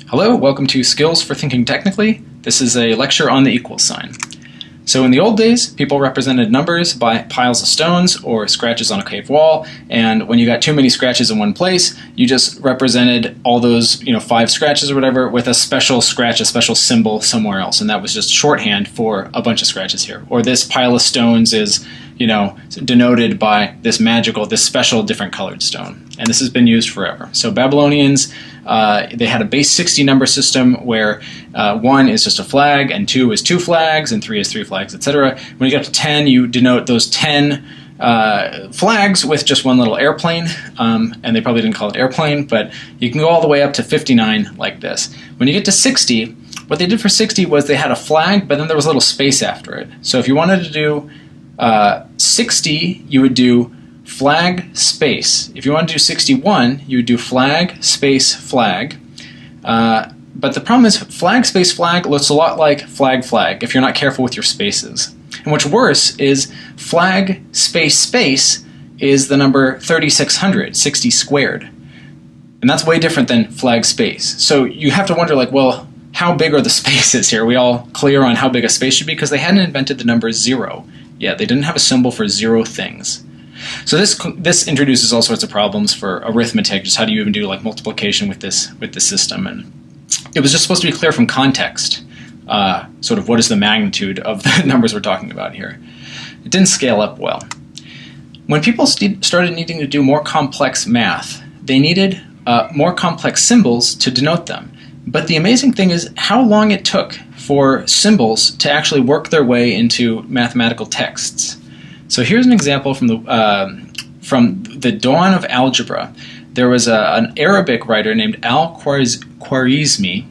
Hello, welcome to Skills for Thinking Technically. This is a lecture on the equals sign. So in the old days, people represented numbers by piles of stones or scratches on a cave wall, and when you got too many scratches in one place, you just represented all those 5 scratches or whatever with a special scratch, a special symbol somewhere else, and that was just shorthand for a bunch of scratches here. Or this pile of stones is denoted by this special different colored stone. And this has been used forever. So Babylonians, they had a base 60 number system where 1 is just a flag, and 2 is 2 flags, and 3 is 3 flags, etc. When you get up to 10, you denote those 10 flags with just one little airplane, and they probably didn't call it airplane, but you can go all the way up to 59 like this. When you get to 60, what they did for 60 was they had a flag, but then there was a little space after it. So if you wanted to do 60, you would do flag space. If you want to do 61, you would do flag space flag. But the problem is flag space flag looks a lot like flag flag if you're not careful with your spaces. And what's worse is flag space space is the number 3600, 60 squared. And that's way different than flag space. So you have to wonder, well, how big are the spaces here? Are we all clear on how big a space should be? Because they hadn't invented the number 0. Yeah, they didn't have a symbol for 0 things. So this introduces all sorts of problems for arithmetic. Just how do you even do multiplication with this system? And it was just supposed to be clear from context, sort of what is the magnitude of the numbers we're talking about here. It didn't scale up well. When people started needing to do more complex math, they needed more complex symbols to denote them. But the amazing thing is how long it took for symbols to actually work their way into mathematical texts. So here's an example from the dawn of algebra. There was an Arabic writer named Al-Khwarizmi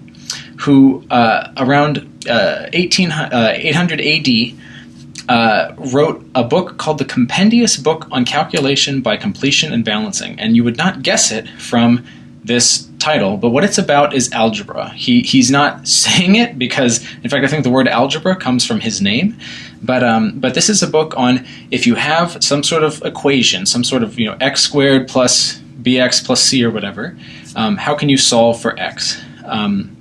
who around 800 AD wrote a book called the Compendious Book on Calculation by Completion and Balancing. And you would not guess it from this title, but what it's about is algebra. He's not saying it because, in fact, I think the word algebra comes from his name, but this is a book on if you have some sort of equation, some sort of x squared plus bx plus c or whatever, how can you solve for x? And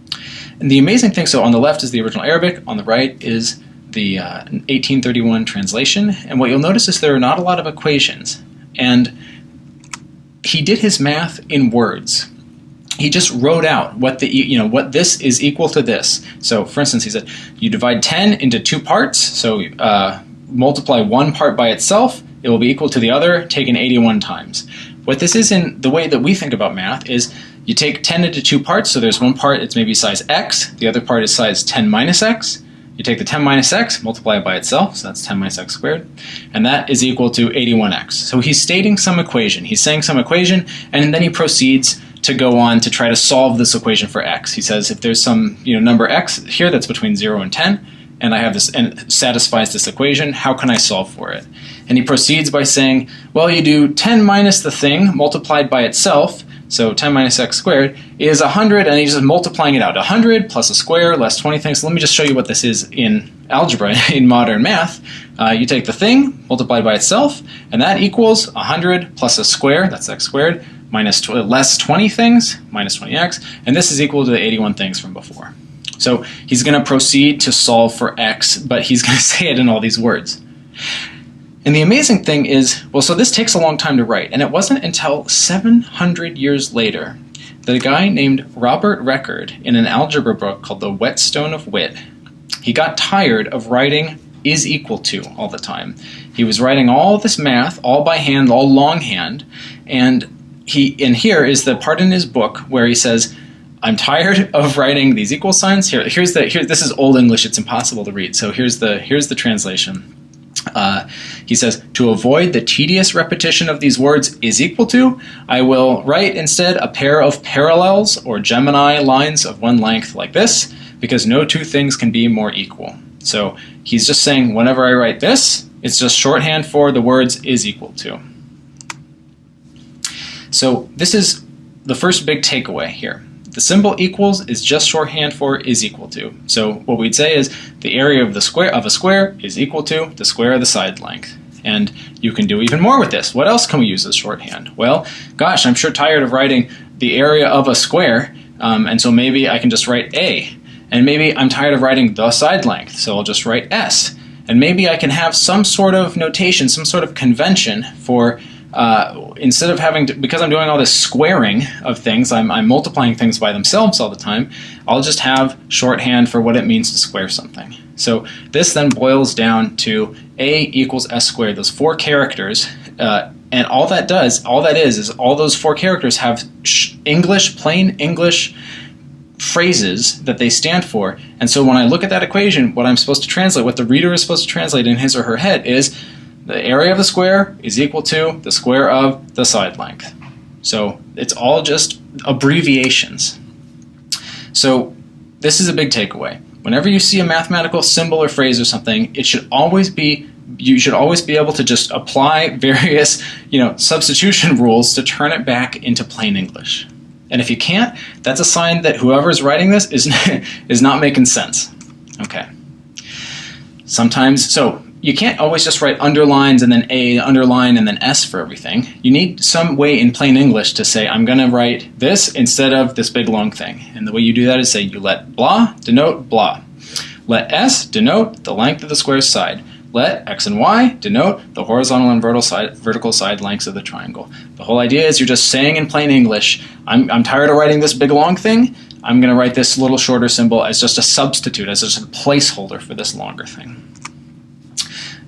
the amazing thing, so on the left is the original Arabic, on the right is the 1831 translation, and what you'll notice is there are not a lot of equations, and he did his math in words. He just wrote out what what this is equal to this. So, for instance, he said you divide 10 into 2 parts. So multiply one part by itself, it will be equal to the other taken 81 times. What this is in the way that we think about math is you take 10 into 2 parts. So there's one part it's maybe size x, the other part is size 10 minus x. You take the 10 minus x, multiply it by itself, so that's 10 minus x squared, and that is equal to 81x. So he's stating some equation. He's saying some equation, and then he proceeds to go on to try to solve this equation for x. He says if there's some number x here that's between 0 and 10, and I have this and it satisfies this equation, how can I solve for it? And he proceeds by saying, well, you do 10 minus the thing multiplied by itself, so 10 minus x squared is 100, and he's just multiplying it out. 100 plus a square less 20 things. So let me just show you what this is in algebra, in modern math. You take the thing multiplied by itself, and that equals 100 plus a square, that's x squared, minus less 20 things, minus 20x, and this is equal to the 81 things from before. So he's going to proceed to solve for x, but he's going to say it in all these words. And the amazing thing is, so this takes a long time to write, and it wasn't until 700 years later that a guy named Robert Record, in an algebra book called The Whetstone of Wit, he got tired of writing is equal to all the time. He was writing all this math, all by hand, all longhand, and here is the part in his book where he says, I'm tired of writing these equal signs. This is Old English, it's impossible to read, so here's the translation. He says, to avoid the tedious repetition of these words is equal to, I will write instead a pair of parallels or Gemini lines of one length like this, because no two things can be more equal. So he's just saying whenever I write this, it's just shorthand for the words is equal to. So this is the first big takeaway here. The symbol equals is just shorthand for is equal to. So what we'd say is the area of a square is equal to the square of the side length. And you can do even more with this. What else can we use as shorthand? Well, gosh, I'm sure tired of writing the area of a square. And so maybe I can just write A. And maybe I'm tired of writing the side length, so I'll just write S. And maybe I can have some sort of notation, some sort of convention for, instead of having to, because I'm doing all this squaring of things, I'm multiplying things by themselves all the time, I'll just have shorthand for what it means to square something. So this then boils down to A equals S squared, those 4 characters, and all that is all those 4 characters have plain English phrases that they stand for. And so when I look at that equation, what I'm supposed to translate, what the reader is supposed to translate in his or her head is the area of the square is equal to the square of the side length. So it's all just abbreviations. So this is a big takeaway. Whenever you see a mathematical symbol or phrase or something, you should always be able to just apply various, substitution rules to turn it back into plain English. And if you can't, that's a sign that whoever's writing this is not making sense. Okay. So you can't always just write underlines and then A, underline, and then S for everything. You need some way in plain English to say, I'm going to write this instead of this big long thing. And the way you do that is say, you let blah denote blah. Let S denote the length of the square's side. Let X and Y denote the horizontal and vertical side lengths of the triangle. The whole idea is you're just saying in plain English, I'm tired of writing this big long thing. I'm going to write this little shorter symbol as just a substitute, as just a placeholder for this longer thing.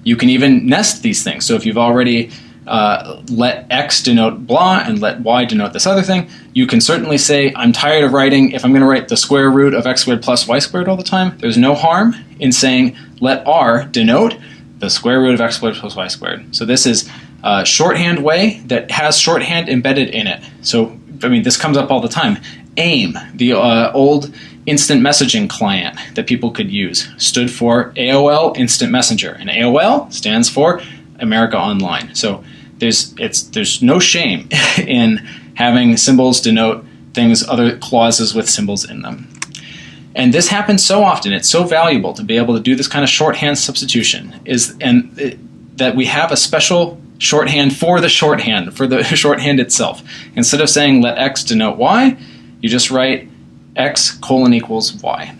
You can even nest these things. So if you've already let X denote blah and let Y denote this other thing, you can certainly say, I'm tired of writing, if I'm going to write the square root of X squared plus Y squared all the time, there's no harm in saying, let R denote the square root of X squared plus Y squared. So this is a shorthand way that has shorthand embedded in it. So, this comes up all the time. AIM, the old instant messaging client that people could use, stood for AOL Instant Messenger, and AOL stands for America Online. So there's no shame in having symbols denote things, other clauses with symbols in them. And this happens so often, it's so valuable to be able to do this kind of shorthand substitution, that we have a special shorthand for the shorthand itself. Instead of saying let X denote Y, you just write X : Y.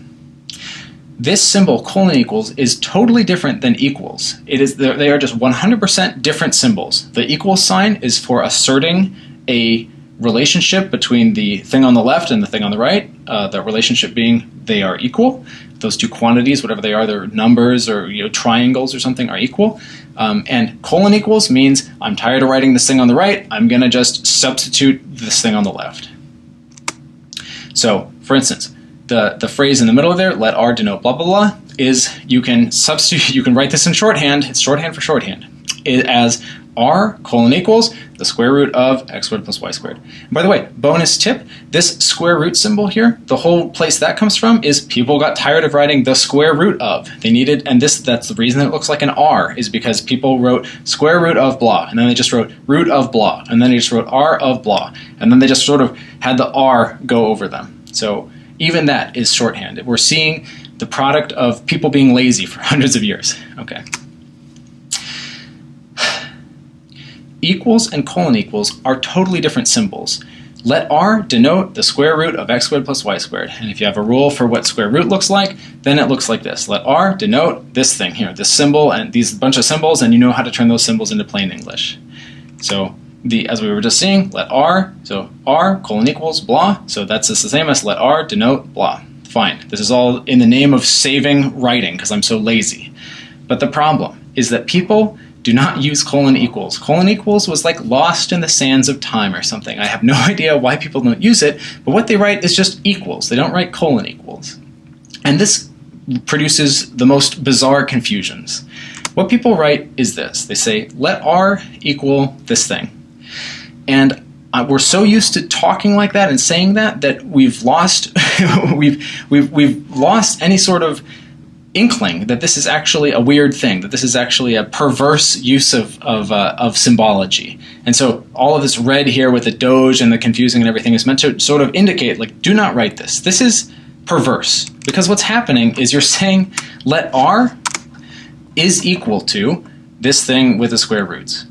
This symbol : equals is totally different than equals. They are just 100% different symbols. The equals sign is for asserting a relationship between the thing on the left and the thing on the right, that relationship being they are equal. Those two quantities, whatever they are, they're numbers or triangles or something, are equal. And : equals means I'm tired of writing this thing on the right, I'm going to just substitute this thing on the left. So, for instance, the phrase in the middle of there, let R denote blah blah blah, is you can write this in shorthand, it's shorthand for shorthand, as R : equals the square root of X squared plus Y squared. And by the way, bonus tip, this square root symbol here, the whole place that comes from is people got tired of writing the square root of. They needed, and that's the reason it looks like an R, is because people wrote square root of blah, and then they just wrote root of blah, and then they just wrote R of blah, and then they just sort of had the R go over them. So even that is shorthand. We're seeing the product of people being lazy for hundreds of years. Okay. Equals and : equals are totally different symbols. Let R denote the square root of X squared plus Y squared. And if you have a rule for what square root looks like, then it looks like this. Let R denote this thing here, this symbol and these bunch of symbols, and you know how to turn those symbols into plain English. So as we were just seeing, let R, so R : equals blah, so that's just the same as let R denote blah. Fine. This is all in the name of saving writing because I'm so lazy. But the problem is that people do not use : equals. : equals was like lost in the sands of time or something. I have no idea why people don't use it, but what they write is just equals. They don't write : equals. And this produces the most bizarre confusions. What people write is this. They say, let R equal this thing. And we're so used to talking like that and saying that we've lost we've lost any sort of inkling that this is actually a weird thing, that this is actually a perverse use of symbology. And so all of this red here with the Doge and the confusing and everything is meant to sort of indicate, like, do not write this. This is perverse. Because what's happening is you're saying let R is equal to this thing with the square roots.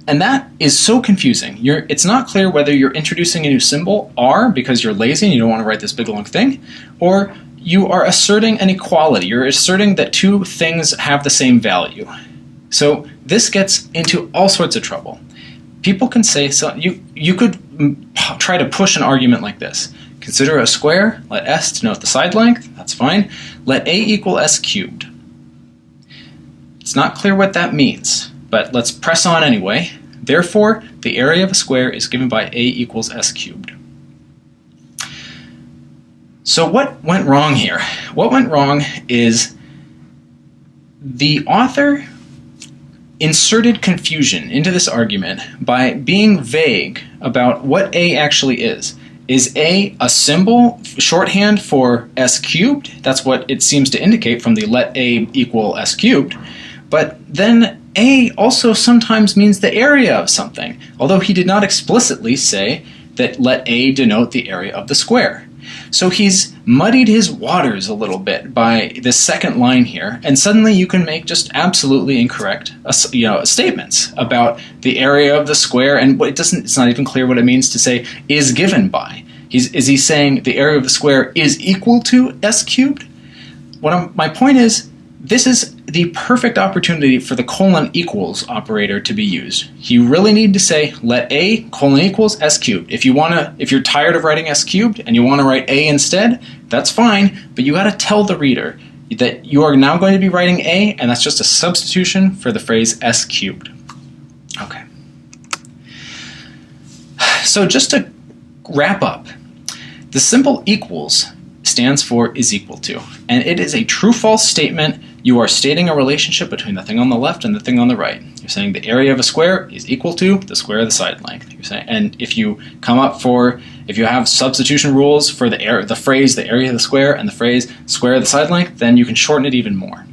And that is so confusing. It's not clear whether you're introducing a new symbol, R, because you're lazy and you don't want to write this big long thing, or you are asserting an equality. You're asserting that two things have the same value. So this gets into all sorts of trouble. People can say, so you could try to push an argument like this. Consider a square, let S denote the side length, that's fine. Let A equal S cubed. It's not clear what that means, but let's press on anyway. Therefore, the area of a square is given by A equals S cubed. So what went wrong here? What went wrong is the author inserted confusion into this argument by being vague about what A actually is. Is A a symbol, shorthand for S cubed? That's what it seems to indicate from the let A equal S cubed. But then A also sometimes means the area of something, although he did not explicitly say that let A denote the area of the square. So he's muddied his waters a little bit by this second line here, and suddenly you can make just absolutely incorrect statements about the area of the square, and it's not even clear what it means to say is given by. Is he saying the area of the square is equal to S cubed? My point is, this is the perfect opportunity for the colon equals operator to be used. You really need to say let A colon equals S cubed. If you're tired of writing S cubed and you want to write A instead, that's fine, but you got to tell the reader that you are now going to be writing A, and that's just a substitution for the phrase S cubed. Okay. So just to wrap up, the symbol equals stands for is equal to, and it is a true-false statement. You are stating a relationship between the thing on the left and the thing on the right. You're saying the area of a square is equal to the square of the side length. You're saying, and if you have substitution rules for the phrase the area of the square and the phrase square of the side length, then you can shorten it even more.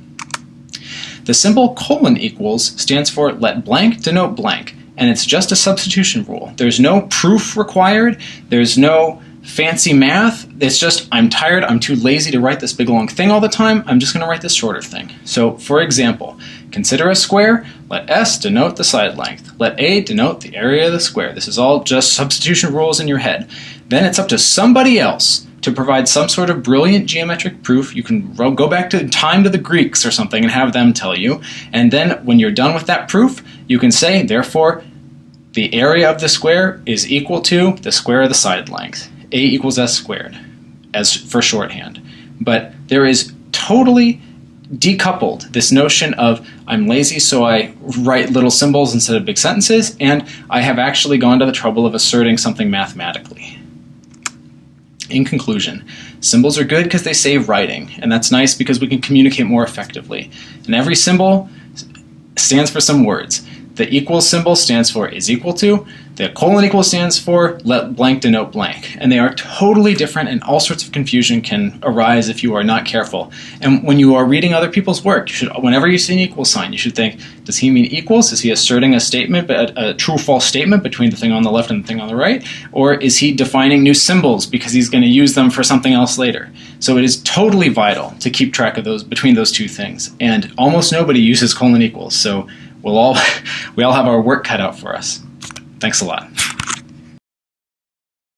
The symbol colon equals stands for let blank denote blank, and it's just a substitution rule. There's no proof required. There's no fancy math. It's just, I'm tired, I'm too lazy to write this big long thing all the time, I'm just going to write this shorter thing. So for example, consider a square, let S denote the side length, let A denote the area of the square. This is all just substitution rules in your head. Then it's up to somebody else to provide some sort of brilliant geometric proof. You can go back to the Greeks or something and have them tell you, and then when you're done with that proof, you can say, therefore, the area of the square is equal to the square of the side length. A equals S squared, as for shorthand. But there is totally decoupled this notion of I'm lazy so I write little symbols instead of big sentences, and I have actually gone to the trouble of asserting something mathematically. In conclusion, symbols are good because they save writing, and that's nice because we can communicate more effectively. And every symbol stands for some words. The equal symbol stands for is equal to. The colon equal stands for let blank denote blank. And they are totally different, and all sorts of confusion can arise if you are not careful. And when you are reading other people's work, whenever you see an equal sign, you should think, does he mean equals? Is he asserting a statement, a true-false statement between the thing on the left and the thing on the right? Or is he defining new symbols because he's going to use them for something else later? So it is totally vital to keep track of those between those two things. And almost nobody uses colon equals, so we all have our work cut out for us. Thanks a lot.